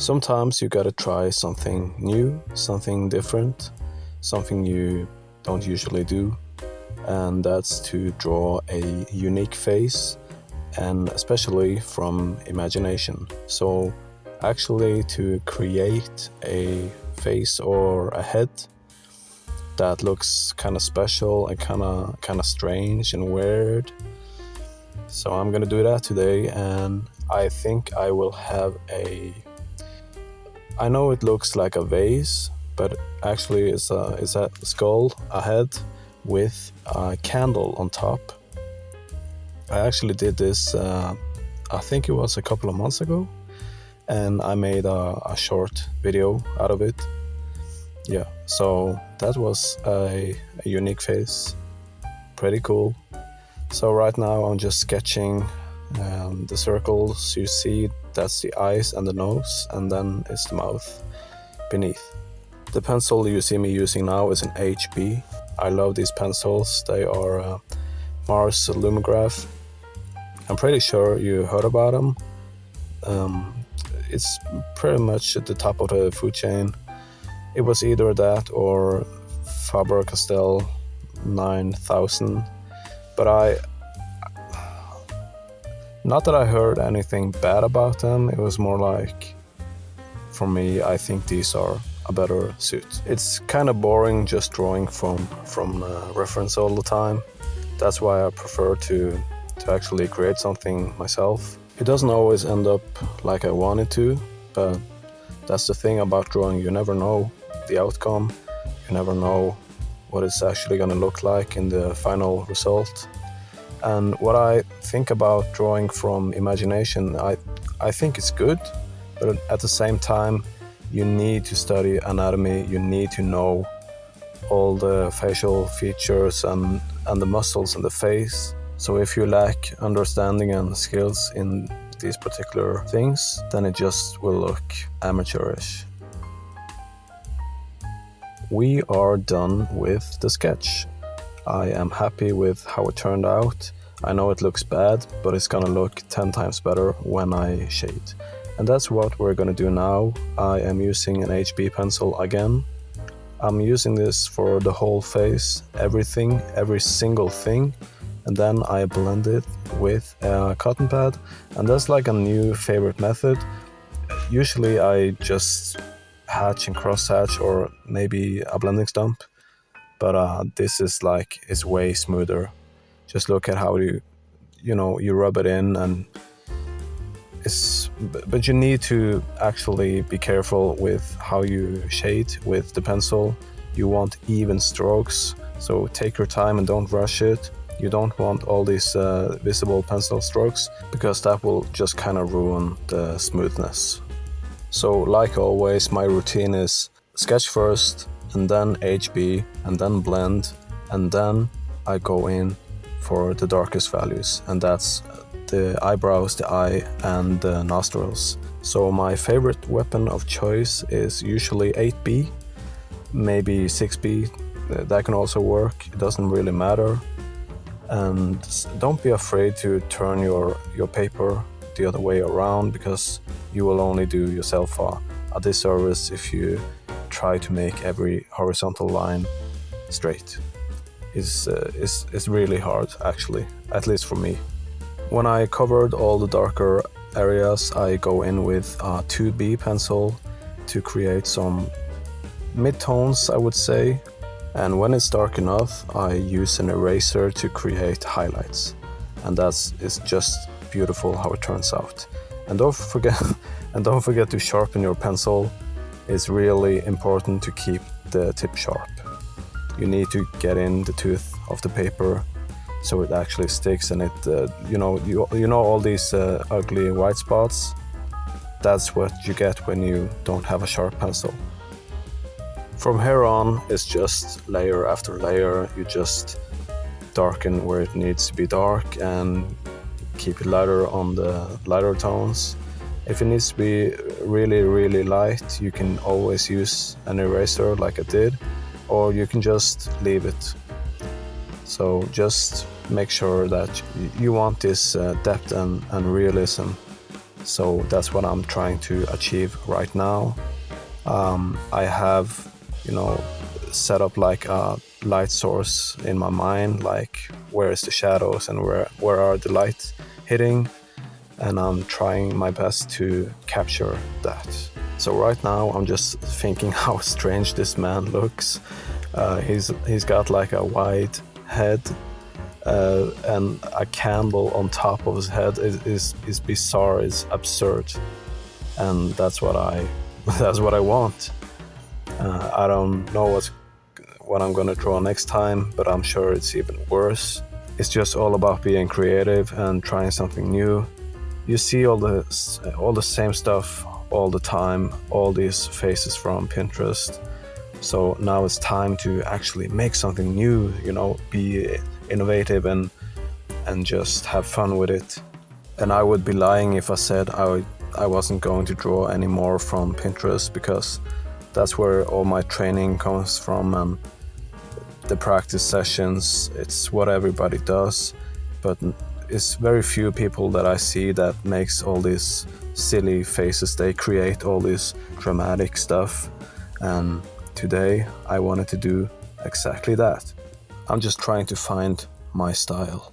Sometimes you gotta try something new, something different, something you don't usually do, and that's to draw a unique face, and especially from imagination. So actually to create a face or a head that looks kind of special and kind of strange and weird. So I'm gonna do that today, and I think I will have I know it looks like a vase, but actually it's a skull, a head with a candle on top. I actually did this, I think it was a couple of months ago, and I made a short video out of it. Yeah, so that was a unique face, pretty cool. So right now I'm just sketching the circles. You see, that's the eyes and the nose, and then it's the mouth beneath. The pencil you see me using now is an HB. I love these pencils. They are Mars Lumograph. I'm pretty sure you heard about them. It's pretty much at the top of the food chain. It was either that or Faber-Castell 9000. But not that I heard anything bad about them. It was more like, for me, I think these are a better suit. It's kind of boring just drawing from reference all the time. That's why I prefer to actually create something myself. It doesn't always end up like I want it to, but that's the thing about drawing. You never know the outcome. You never know what it's actually going to look like in the final result. And what I think about drawing from imagination, I think it's good, but at the same time, you need to study anatomy. You need to know all the facial features and the muscles in the face. So if you lack understanding and skills in these particular things, then it just will look amateurish. We are done with the sketch. I am happy with how it turned out. I know it looks bad, but it's gonna look 10 times better when I shade. And that's what we're gonna do now. I am using an HB pencil again. I'm using this for the whole face, everything, every single thing. And then I blend it with a cotton pad. And that's like a new favorite method. Usually I just hatch and cross hatch, or maybe a blending stump. But this is like, it's way smoother. Just look at how you rub it in, and but you need to actually be careful with how you shade with the pencil. You want even strokes, so take your time and don't rush it. You don't want all these visible pencil strokes, because that will just kind of ruin the smoothness. So like always, my routine is sketch first, and then HB, and then blend, and then I go in for the darkest values, and that's the eyebrows, the eye, and the nostrils. So my favorite weapon of choice is usually 8B, maybe 6B, that can also work, it doesn't really matter. And don't be afraid to turn your paper the other way around, because you will only do yourself a disservice if you try to make every horizontal line straight. It's really hard, actually, at least for me. When I covered all the darker areas, I go in with a 2B pencil to create some mid-tones, I would say. And when it's dark enough, I use an eraser to create highlights. And it's just beautiful how it turns out. And don't forget to sharpen your pencil. It's really important to keep the tip sharp. You need to get in the tooth of the paper so it actually sticks, and it you know all these ugly white spots. That's what you get when you don't have a sharp pencil. From here on, it's just layer after layer. You just darken where it needs to be dark and keep it lighter on the lighter tones. If it needs to be really, really light, you can always use an eraser like I did, or you can just leave it. So just make sure that you want this depth and realism. So that's what I'm trying to achieve right now. I have, set up like a light source in my mind, like where is the shadows and where are the lights hitting, and I'm trying my best to capture that. So right now I'm just thinking how strange this man looks. He's got like a white head, and a candle on top of his head is bizarre, is absurd, and that's what I that's what I want. I don't know what I'm gonna draw next time, but I'm sure it's even worse. It's just all about being creative and trying something new. You see all the same stuff all the time, all these faces from Pinterest. So now it's time to actually make something new, be innovative and just have fun with it. And I would be lying if I said I wasn't going to draw anymore from Pinterest, because that's where all my training comes from, and the practice sessions. It's what everybody does, but it's very few people that I see that makes all these silly faces. They create all this dramatic stuff, and today I wanted to do exactly that. I'm just trying to find my style.